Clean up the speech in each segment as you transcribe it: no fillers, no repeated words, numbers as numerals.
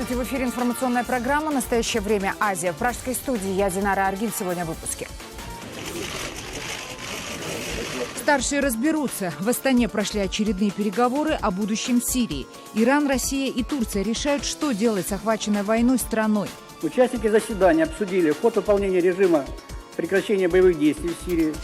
Здравствуйте, в эфире информационная программа «Настоящее время. Азия». В пражской студии я, Динара Аргин. Сегодня в выпуске. Старшие разберутся. В Астане прошли очередные переговоры о будущем Сирии. Иран, Россия и Турция решают, что делать с охваченной войной страной. Участники заседания обсудили ход выполнения режима прекращения боевых действий в Сирии.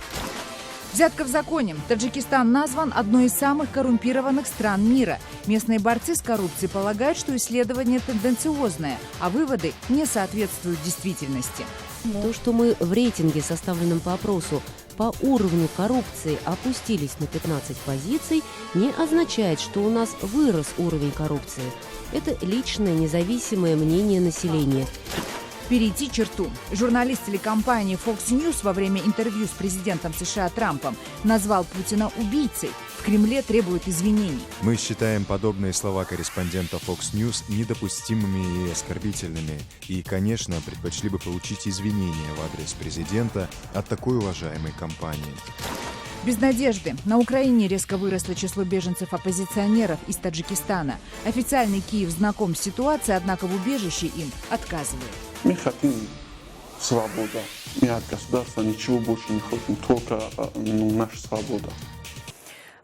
Взятка в законе. Таджикистан назван одной из самых коррумпированных стран мира. Местные борцы с коррупцией полагают, что исследование тенденциозное, а выводы не соответствуют действительности. То, что мы в рейтинге, составленном по опросу, по уровню коррупции опустились на 15 позиций, не означает, что у нас вырос уровень коррупции. Это личное независимое мнение населения. Перейти черту. Журналист телекомпании Fox News во время интервью с президентом США Трампом назвал Путина убийцей. В Кремле требуют извинений. Мы считаем подобные слова корреспондента Fox News недопустимыми и оскорбительными. И, конечно, предпочли бы получить извинения в адрес президента от такой уважаемой компании. Без надежды. На Украине резко выросло число беженцев-оппозиционеров из Таджикистана. Официальный Киев знаком с ситуацией, однако в убежище им отказывают. Мы хотим свободу. Мы от государства ничего больше не хотим, только наша свобода.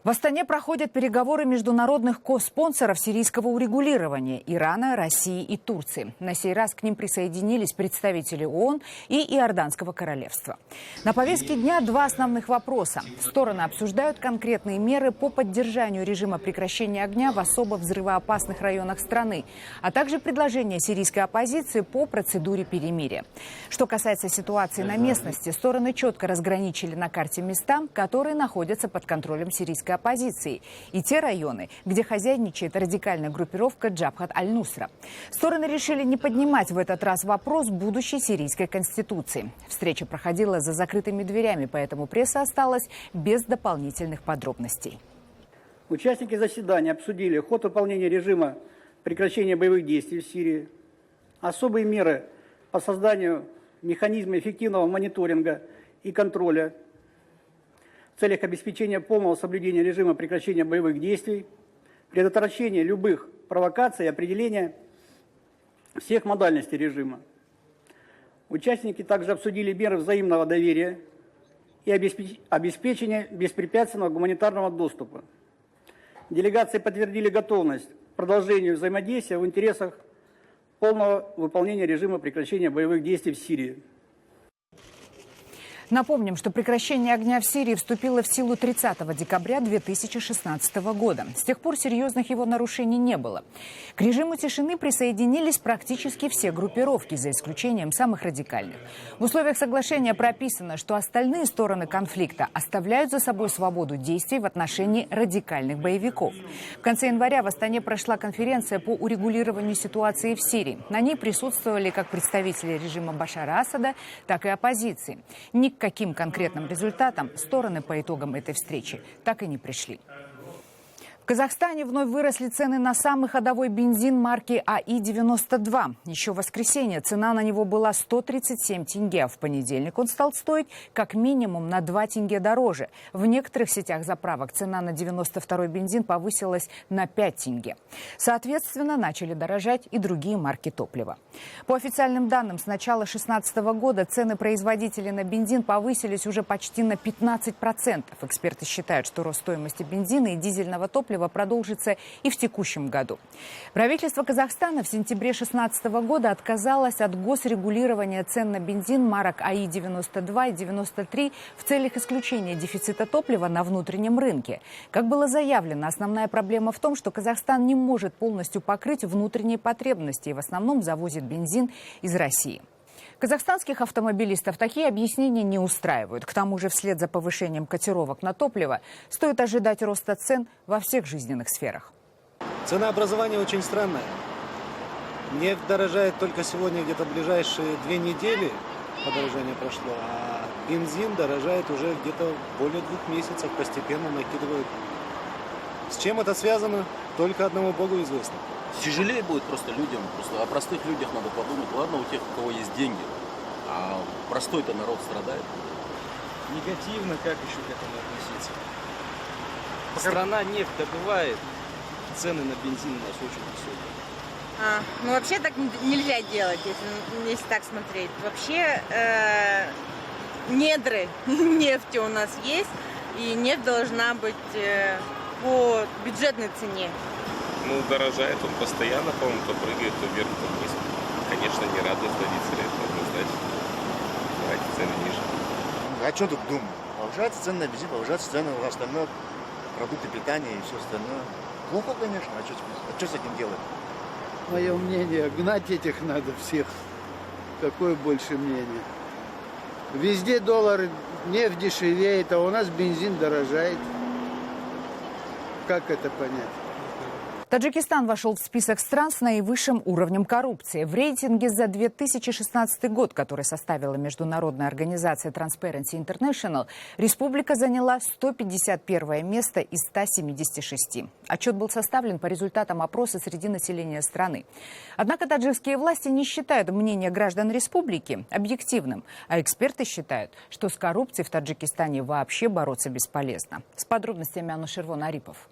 В Астане проходят переговоры международных коспонсоров сирийского урегулирования – Ирана, России и Турции. На сей раз к ним присоединились представители ООН и Иорданского королевства. На повестке дня два основных вопроса. Стороны обсуждают конкретные меры по поддержанию режима прекращения огня в особо взрывоопасных районах страны, а также предложения сирийской оппозиции по процедуре перемирия. Что касается ситуации на местности, стороны четко разграничили на карте места, которые находятся под контролем сирийской оппозиции, и те районы, где хозяйничает радикальная группировка Джабхат аль-Нусра. Стороны решили не поднимать в этот раз вопрос будущей сирийской конституции. Встреча проходила за закрытыми дверями, поэтому пресса осталась без дополнительных подробностей. Участники заседания обсудили ход выполнения режима прекращения боевых действий в Сирии, особые меры по созданию механизма эффективного мониторинга и контроля в целях обеспечения полного соблюдения режима прекращения боевых действий, предотвращения любых провокаций и определения всех модальностей режима. Участники также обсудили меры взаимного доверия и обеспечения беспрепятственного гуманитарного доступа. Делегации подтвердили готовность к продолжению взаимодействия в интересах полного выполнения режима прекращения боевых действий в Сирии. Напомним, что прекращение огня в Сирии вступило в силу 30 декабря 2016 года. С тех пор серьезных его нарушений не было. К режиму тишины присоединились практически все группировки, за исключением самых радикальных. В условиях соглашения прописано, что остальные стороны конфликта оставляют за собой свободу действий в отношении радикальных боевиков. В конце января в Астане прошла конференция по урегулированию ситуации в Сирии. На ней присутствовали как представители режима Башара Асада, так и оппозиции. К каким конкретным результатам стороны по итогам этой встречи так и не пришли. В Казахстане вновь выросли цены на самый ходовой бензин марки АИ-92. Еще в воскресенье цена на него была 137 тенге, а в понедельник он стал стоить как минимум на 2 тенге дороже. В некоторых сетях заправок цена на 92-й бензин повысилась на 5 тенге. Соответственно, начали дорожать и другие марки топлива. По официальным данным, с начала 2016 года цены производителей на бензин повысились уже почти на 15%. Эксперты считают, что рост стоимости бензина и дизельного топлива продолжится и в текущем году. Правительство Казахстана в сентябре 2016 года отказалось от госрегулирования цен на бензин марок АИ-92 и 93 в целях исключения дефицита топлива на внутреннем рынке. Как было заявлено, основная проблема в том, что Казахстан не может полностью покрыть внутренние потребности и в основном завозит бензин из России. Казахстанских автомобилистов такие объяснения не устраивают. К тому же вслед за повышением котировок на топливо стоит ожидать роста цен во всех жизненных сферах. Ценообразование очень странное. Нефть дорожает только сегодня, где-то ближайшие 2 недели подорожание прошло, а бензин дорожает уже где-то более 2 месяцев, постепенно накидывают. С чем это связано, только одному Богу известно. Тяжелее будет просто людям, просто о простых людях надо подумать. Ладно, у тех, у кого есть деньги, а простой-то народ страдает. Негативно, как еще к этому относиться? Страна нефть добывает, цены на бензин у нас очень высокие. Ну, вообще так нельзя делать, если так смотреть. Вообще недры нефти у нас есть, и нефть должна быть по бюджетной цене. Ну, дорожает он постоянно, по-моему, то прыгает, то вверх, то вниз. Конечно, не радует водителя, это однозначно. Давайте цены ниже. А что тут думать? Повышается цены на бензин, повышается цены на остальное, продукты питания и все остальное. Плохо, конечно, а что с этим делать? Мое мнение, гнать этих надо всех. Какое больше мнение? Везде доллар, нефть дешевеет, а у нас бензин дорожает. Как это понять? Таджикистан вошел в список стран с наивысшим уровнем коррупции. В рейтинге за 2016 год, который составила международная организация Transparency International, республика заняла 151 место из 176. Отчет был составлен по результатам опроса среди населения страны. Однако таджикские власти не считают мнение граждан республики объективным, а эксперты считают, что с коррупцией в Таджикистане вообще бороться бесполезно. С подробностями Анушервон Арипов.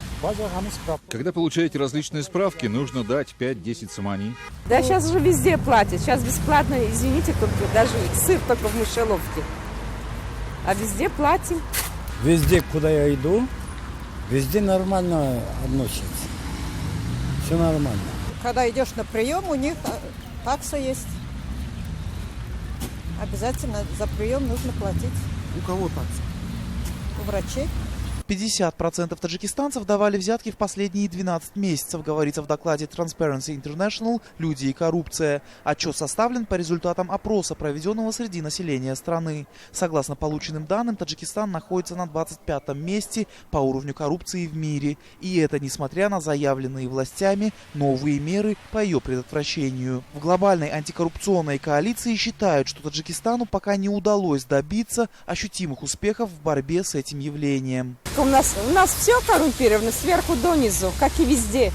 Когда получаете различные справки, нужно дать 5-10 самани. Да сейчас же везде платят. Сейчас бесплатно, извините, только даже сыр только в мышеловке. А везде платим. Везде, куда я иду, везде нормально относятся. Все нормально. Когда идешь на прием, у них такса есть. Обязательно за прием нужно платить. У кого такса? У врачей. 50% таджикистанцев давали взятки в последние 12 месяцев, говорится в докладе Transparency International «Люди и коррупция». Отчет составлен по результатам опроса, проведенного среди населения страны. Согласно полученным данным, Таджикистан находится на 25-м месте по уровню коррупции в мире. И это несмотря на заявленные властями новые меры по ее предотвращению. В глобальной антикоррупционной коалиции считают, что Таджикистану пока не удалось добиться ощутимых успехов в борьбе с этим явлением. У нас все коррумпировано сверху донизу, как и везде.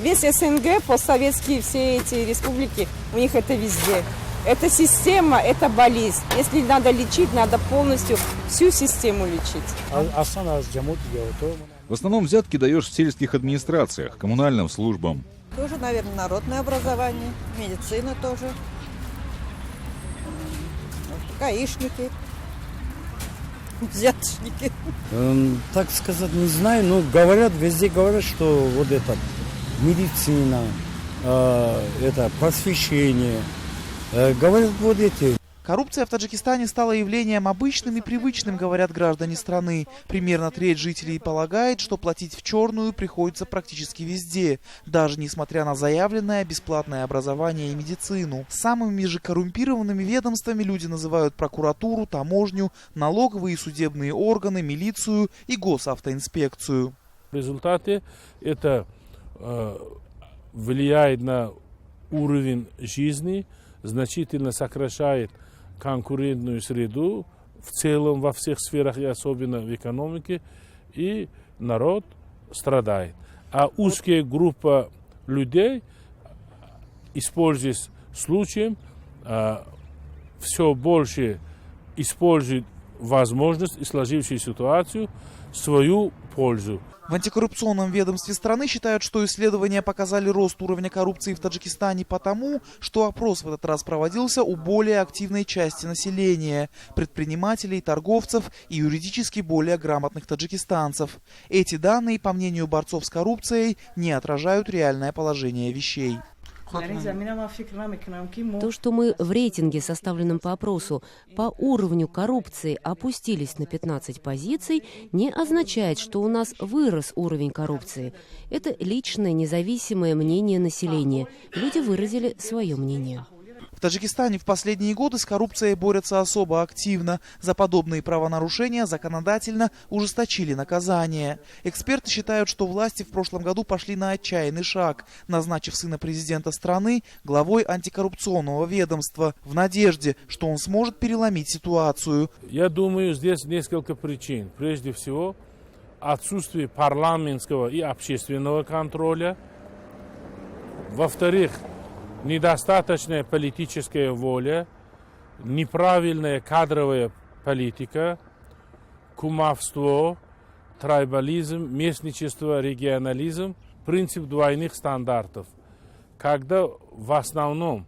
Весь СНГ, постсоветские все эти республики, у них это везде. Это система, это болезнь. Если надо лечить, надо полностью всю систему лечить. В основном взятки даешь в сельских администрациях, коммунальным службам. Тоже, наверное, народное образование, медицина тоже, гаишники. Взяточники. Так сказать, не знаю, но говорят, везде говорят, что вот это медицина, это просвещение, говорят вот эти. Коррупция в Таджикистане стала явлением обычным и привычным, говорят граждане страны. Примерно треть жителей полагает, что платить в черную приходится практически везде, даже несмотря на заявленное бесплатное образование и медицину. Самыми же коррумпированными ведомствами люди называют прокуратуру, таможню, налоговые и судебные органы, милицию и госавтоинспекцию. В результате это влияет на уровень жизни, значительно сокращает конкурентную среду в целом во всех сферах и особенно в экономике, и народ страдает. А узкая группа людей, используясь случаем, все больше использует возможность и сложившуюся ситуацию в свою пользу. В антикоррупционном ведомстве страны считают, что исследования показали рост уровня коррупции в Таджикистане потому, что опрос в этот раз проводился у более активной части населения – предпринимателей, торговцев и юридически более грамотных таджикистанцев. Эти данные, по мнению борцов с коррупцией, не отражают реальное положение вещей. То, что мы в рейтинге, составленном по опросу, по уровню коррупции опустились на 15 позиций, не означает, что у нас вырос уровень коррупции. Это личное независимое мнение населения. Люди выразили свое мнение. В Таджикистане в последние годы с коррупцией борются особо активно. За подобные правонарушения законодательно ужесточили наказание. Эксперты считают, что власти в прошлом году пошли на отчаянный шаг, назначив сына президента страны главой антикоррупционного ведомства, в надежде, что он сможет переломить ситуацию. Я думаю, здесь несколько причин. Прежде всего, отсутствие парламентского и общественного контроля. Во-вторых, недостаточная политическая воля, неправильная кадровая политика, кумовство, трайбализм, местничество, регионализм, принцип двойных стандартов. когда в основном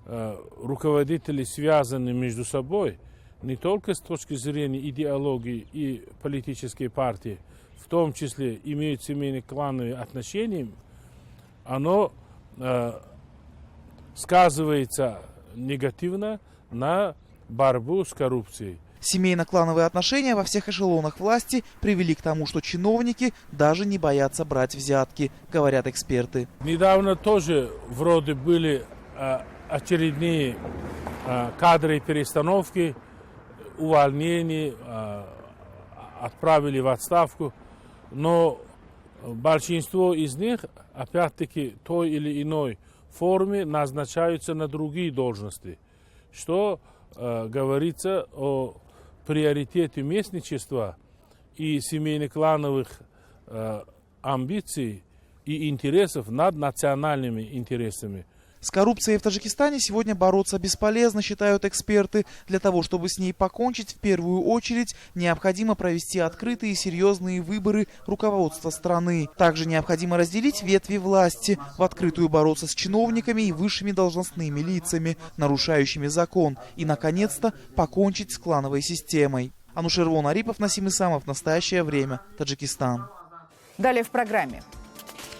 руководители связаны между собой, не только с точки зрения идеологии и политической партии, в том числе имеют семейно-клановые отношения, оно сказывается негативно на борьбу с коррупцией. Семейно-клановые отношения во всех эшелонах власти привели к тому, что чиновники даже не боятся брать взятки, говорят эксперты. Недавно тоже вроде были очередные кадры перестановки, увольнения, отправили в отставку, но большинство из них, опять-таки, той или иной форме назначаются на другие должности, что говорится о приоритете местничества и семейно-клановых амбиций и интересов над национальными интересами. С коррупцией в Таджикистане сегодня бороться бесполезно, считают эксперты. Для того, чтобы с ней покончить, в первую очередь необходимо провести открытые и серьезные выборы руководства страны. Также необходимо разделить ветви власти, в открытую бороться с чиновниками и высшими должностными лицами, нарушающими закон, и, наконец-то, покончить с клановой системой. Анушервон Арипов, Насим Исамов. Настоящее время. Таджикистан. Далее в программе.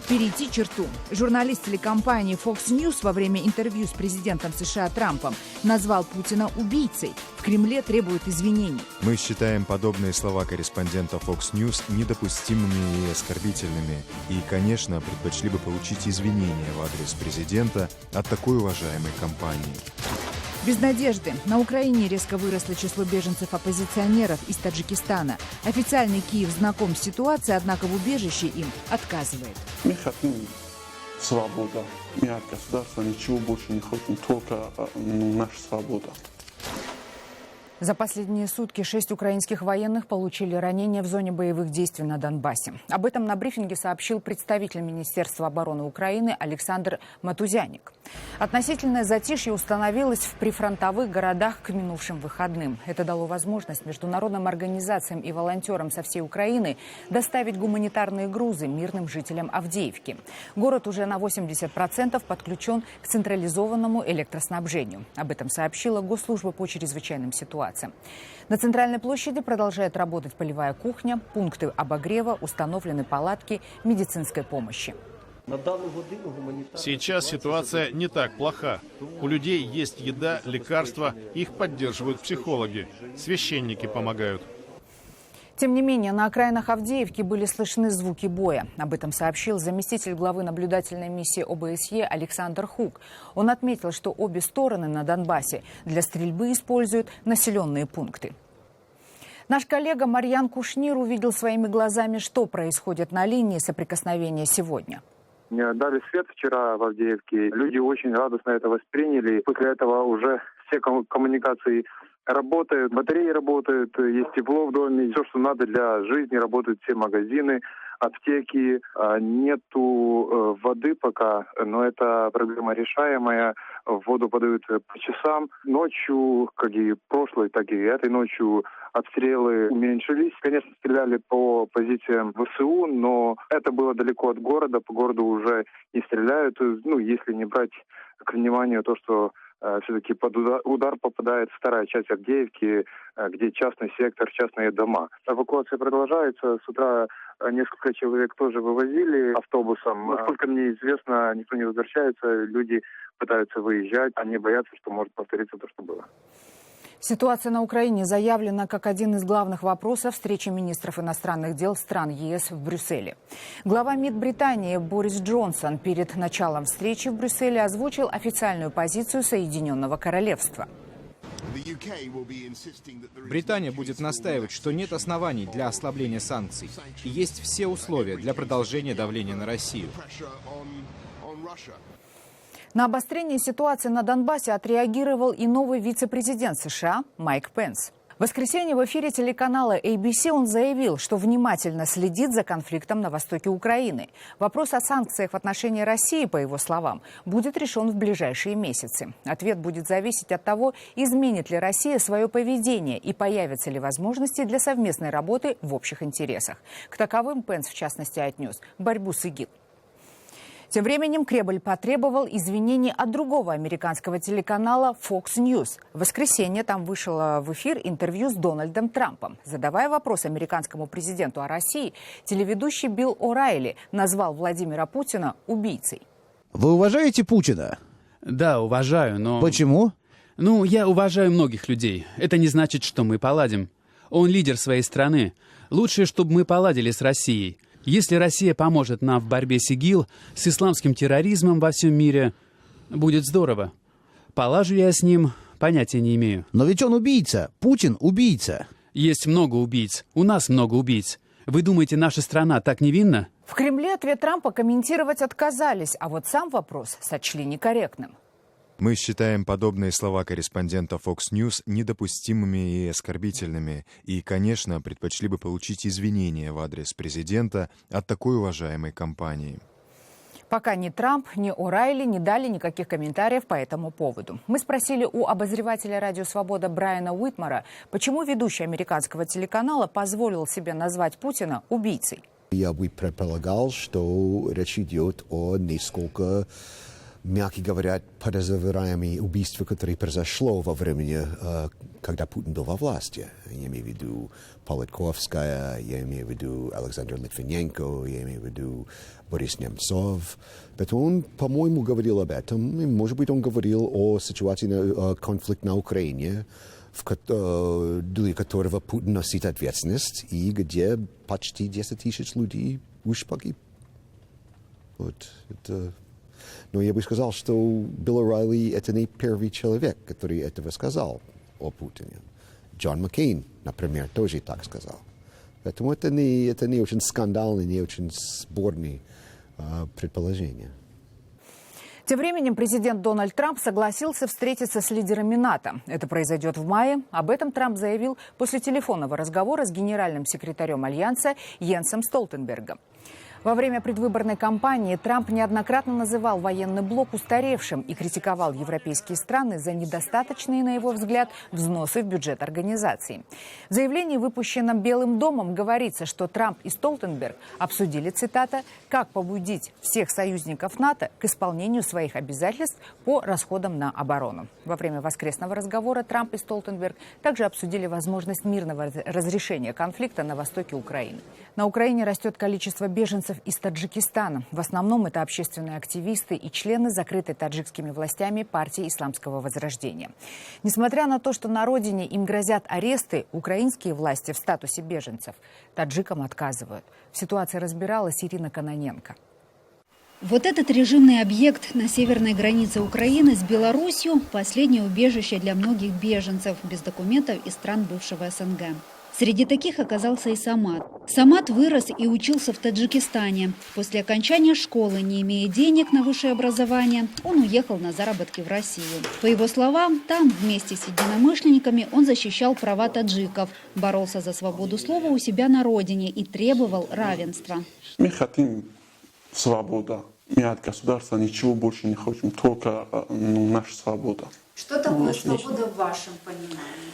Перейти черту. Журналист телекомпании Fox News во время интервью с президентом США Трампом назвал Путина убийцей. В Кремле требуют извинений. Мы считаем подобные слова корреспондента Fox News недопустимыми и оскорбительными. И, конечно, предпочли бы получить извинения в адрес президента от такой уважаемой компании. Без надежды. На Украине резко выросло число беженцев-оппозиционеров из Таджикистана. Официальный Киев знаком с ситуацией, однако в убежище им отказывает. Мы хотим свободу. Мы от государства ничего больше не хотим, только наша свобода. За последние сутки 6 украинских военных получили ранения в зоне боевых действий на Донбассе. Об этом на брифинге сообщил представитель Министерства обороны Украины Александр Матузяник. Относительное затишье установилось в прифронтовых городах к минувшим выходным. Это дало возможность международным организациям и волонтерам со всей Украины доставить гуманитарные грузы мирным жителям Авдеевки. Город уже на 80% подключен к централизованному электроснабжению. Об этом сообщила Госслужба по чрезвычайным ситуациям. На центральной площади продолжает работать полевая кухня, пункты обогрева, установлены палатки медицинской помощи. Сейчас ситуация не так плоха. У людей есть еда, лекарства, их поддерживают психологи, священники помогают. Тем не менее, на окраинах Авдеевки были слышны звуки боя. Об этом сообщил заместитель главы наблюдательной миссии ОБСЕ Александр Хук. Он отметил, что обе стороны на Донбассе для стрельбы используют населенные пункты. Наш коллега Марьян Кушнир увидел своими глазами, что происходит на линии соприкосновения сегодня. Дали свет вчера в Авдеевке. Люди очень радостно это восприняли. После этого уже все коммуникации работают, батареи работают, есть тепло в доме, все, что надо для жизни, работают все магазины, аптеки. Нету воды пока, но это проблема решаемая. Воду подают по часам. Ночью, как и прошлой, так и этой ночью, обстрелы уменьшились. Конечно, стреляли по позициям ВСУ, но это было далеко от города. По городу уже не стреляют. Ну, если не брать к вниманию то, что все-таки под удар попадает вторая часть Авдеевки, где частный сектор, частные дома. Эвакуация продолжается. С утра несколько человек тоже вывозили автобусом. Насколько мне известно, никто не возвращается. Люди пытаются выезжать. Они боятся, что может повториться то, что было. Ситуация на Украине заявлена как один из главных вопросов встречи министров иностранных дел стран ЕС в Брюсселе. Глава МИД Британии Борис Джонсон перед началом встречи в Брюсселе озвучил официальную позицию Соединенного Королевства. Британия будет настаивать, что нет оснований для ослабления санкций. И есть все условия для продолжения давления на Россию. На обострение ситуации на Донбассе отреагировал и новый вице-президент США Майк Пенс. В воскресенье в эфире телеканала ABC он заявил, что внимательно следит за конфликтом на востоке Украины. Вопрос о санкциях в отношении России, по его словам, будет решен в ближайшие месяцы. Ответ будет зависеть от того, изменит ли Россия свое поведение и появятся ли возможности для совместной работы в общих интересах. К таковым Пенс, в частности, отнес борьбу с ИГИЛ. Тем временем Кремль потребовал извинений от другого американского телеканала Fox News. В воскресенье там вышло в эфир интервью с Дональдом Трампом. Задавая вопрос американскому президенту о России, телеведущий Билл О'Райли назвал Владимира Путина убийцей. Вы уважаете Путина? Да, уважаю, но... Почему? Ну, я уважаю многих людей. Это не значит, что мы поладим. Он лидер своей страны. Лучше, чтобы мы поладили с Россией. Если Россия поможет нам в борьбе с ИГИЛ, с исламским терроризмом во всем мире, будет здорово. Полажу я с ним, понятия не имею. Но ведь он убийца. Путин убийца. Есть много убийц. У нас много убийц. Вы думаете, наша страна так невинна? В Кремле ответ Трампа комментировать отказались, а вот сам вопрос сочли некорректным. Мы считаем подобные слова корреспондента Fox News недопустимыми и оскорбительными, и, конечно, предпочли бы получить извинения в адрес президента от такой уважаемой компании. Пока ни Трамп, ни О'Райли не дали никаких комментариев по этому поводу. Мы спросили у обозревателя «Радио Свобода» Брайана Уитмара, почему ведущий американского телеканала позволил себе назвать Путина убийцей. Я бы предполагал, что речь идет о несколько, мягко говоря, подозреваемых убийствах, которые произошло во время, когда Путин был во власти. Я имею в виду Политковская, я имею в виду Александр Литвиненко, я имею в виду Борис Немцов. Поэтому он, по-моему, говорил об этом. И, может быть, он говорил о ситуации конфликта на Украине, для которого Путин носит ответственность, и где почти 10 тысяч людей уж погиб. Вот это... Но я бы сказал, что Билл О'Райли — это не первый человек, который этого сказал о Путине. Джон Маккейн, например, тоже так сказал. Поэтому это не очень скандальное, не очень спорное предположение. Тем временем президент Дональд Трамп согласился встретиться с лидерами НАТО. Это произойдет в мае. Об этом Трамп заявил после телефонного разговора с генеральным секретарем Альянса Йенсом Столтенбергом. Во время предвыборной кампании Трамп неоднократно называл военный блок устаревшим и критиковал европейские страны за недостаточные, на его взгляд, взносы в бюджет организации. В заявлении, выпущенном Белым домом, говорится, что Трамп и Столтенберг обсудили, цитата, «как побудить всех союзников НАТО к исполнению своих обязательств по расходам на оборону». Во время воскресного разговора Трамп и Столтенберг также обсудили возможность мирного разрешения конфликта на востоке Украины. На Украине растет количество беженцев из Таджикистана. В основном это общественные активисты и члены закрытой таджикскими властями партии Исламского Возрождения. Несмотря на то, что на родине им грозят аресты, украинские власти в статусе беженцев таджикам отказывают. В ситуации разбиралась Ирина Кононенко. Вот этот режимный объект на северной границе Украины с Беларусью – последнее убежище для многих беженцев без документов из стран бывшего СНГ. Среди таких оказался и Самат. Самат вырос и учился в Таджикистане. После окончания школы, не имея денег на высшее образование, он уехал на заработки в Россию. По его словам, там вместе с единомышленниками он защищал права таджиков, боролся за свободу слова у себя на родине и требовал равенства. Мы хотим свободу. Мы от государства ничего больше не хотим, только наша свобода. Что такое свобода в вашем понимании?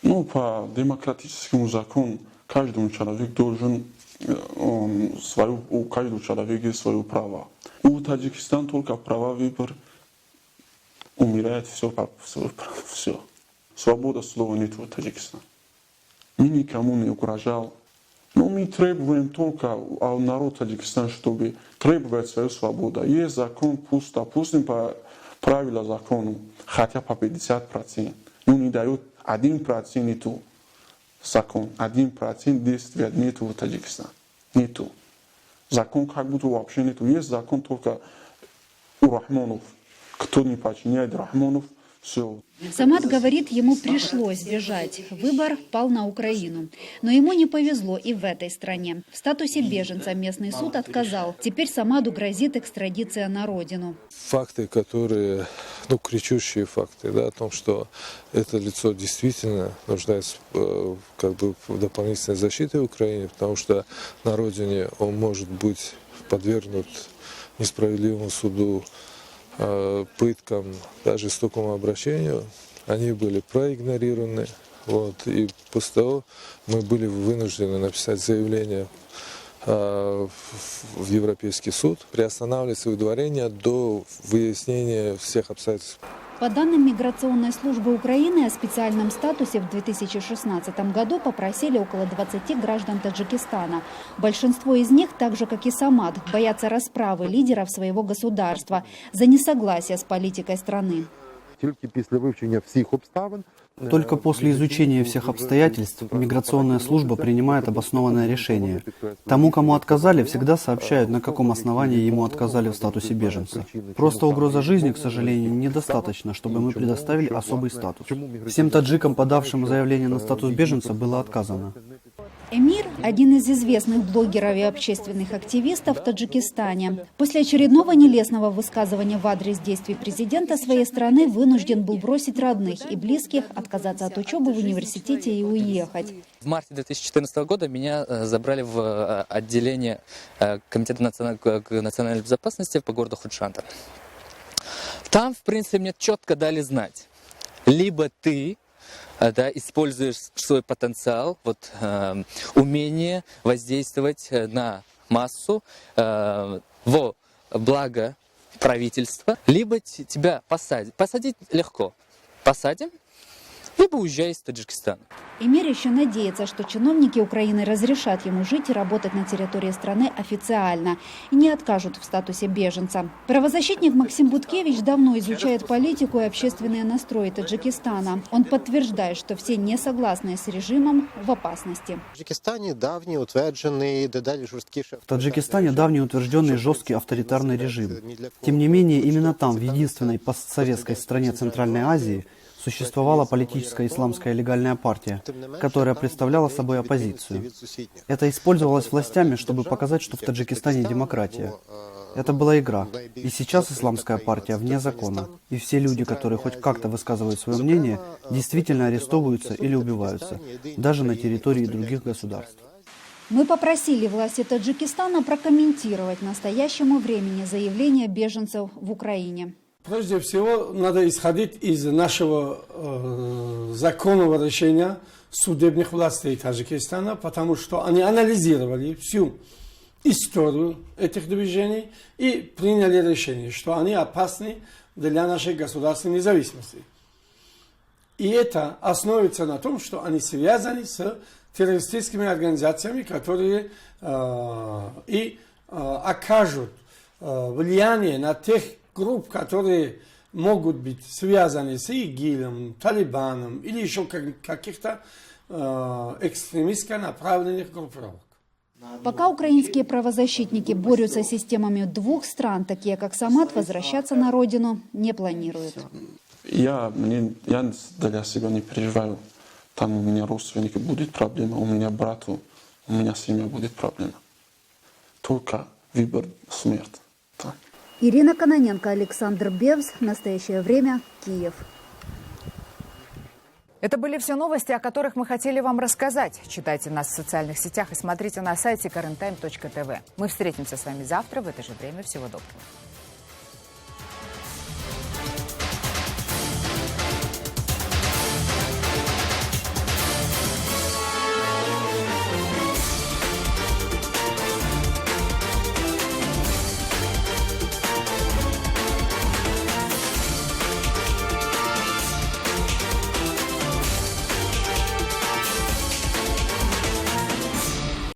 Ну, по демократическому закону каждый человек должен у каждого человека есть свое право. У Таджикистана только право выбора умирает все. Свобода слова нет в Таджикистане. Мы никому не угрожал. Но мы требуем только от народа Таджикистана, чтобы требовать свою свободу. Есть закон, пусть, допустим, по правилам закона, хотя по 50%, но не дает 1% нету закон, 1% действия нету в Таджикистане. Нету. Закон как будто вообще нету. Есть закон только у Рахмонов. Кто не подчиняет Рахмонов, все. Самат говорит, ему пришлось бежать. Выбор пал на Украину. Но ему не повезло и в этой стране. В статусе беженца местный суд отказал. Теперь Самаду грозит экстрадиция на родину. Факты, которые, кричущие факты, о том, что это лицо действительно нуждается в дополнительной защите в Украине, потому что на родине он может быть подвергнут несправедливому суду, пыткам, даже жестокому обращению, они были проигнорированы. И после того мы были вынуждены написать заявление в Европейский суд, приостанавливать свое удворение до выяснения всех обстоятельств. По данным Миграционной службы Украины, о специальном статусе в 2016 году попросили около 20 граждан Таджикистана. Большинство из них, так же как и Самат, боятся расправы лидеров своего государства за несогласие с политикой страны. Только после изучения всех обстоятельств миграционная служба принимает обоснованное решение. Тому, кому отказали, всегда сообщают, на каком основании ему отказали в статусе беженца. Просто угроза жизни, к сожалению, недостаточно, чтобы мы предоставили особый статус. Всем таджикам, подавшим заявление на статус беженца, было отказано. Эмир – один из известных блогеров и общественных активистов в Таджикистане. После очередного нелестного высказывания в адрес действий президента своей страны вынужден был бросить родных и близких, отказаться от учебы в университете и уехать. В марте 2014 года меня забрали в отделение Комитета национальной безопасности по городу Худжандер. Там, в принципе, мне четко дали знать, либо ты используешь свой потенциал, умение воздействовать на массу во благо правительства, либо тебя посадить. Посадить легко. Посадим, либо уезжай из Таджикистана. Эмир еще надеется, что чиновники Украины разрешат ему жить и работать на территории страны официально и не откажут в статусе беженца. Правозащитник Максим Буткевич давно изучает политику и общественные настрои Таджикистана. Он подтверждает, что все несогласные с режимом в опасности. В Таджикистане давний утвержденный жесткий авторитарный режим. Тем не менее, именно там, в единственной постсоветской стране Центральной Азии, существовала политическая исламская легальная партия, которая представляла собой оппозицию. Это использовалось властями, чтобы показать, что в Таджикистане демократия. Это была игра. И сейчас исламская партия вне закона. И все люди, которые хоть как-то высказывают свое мнение, действительно арестовываются или убиваются, даже на территории других государств. Мы попросили власти Таджикистана прокомментировать настоящему времени заявление беженцев в Украине. Прежде всего, надо исходить из нашего законного решения судебных властей Таджикистана, потому что они анализировали всю историю этих движений и приняли решение, что они опасны для нашей государственной независимости. И это основывается на том, что они связаны с террористическими организациями, которые окажут влияние на тех групп, которые могут быть связаны с ИГИЛом, Талибаном или еще каких-то экстремистско направленных группировок. Пока украинские правозащитники борются с системами двух стран, такие как Самат, возвращаться на родину не планируют. Я для себя не переживаю. Там у меня родственники будет проблема, у меня брату, у меня семья будет проблема. Только выбор смерть. Так. Ирина Кононенко, Александр Бевс. В настоящее время Киев. Это были все новости, о которых мы хотели вам рассказать. Читайте нас в социальных сетях и смотрите на сайте currenttime.tv. Мы встретимся с вами завтра в это же время. Всего доброго.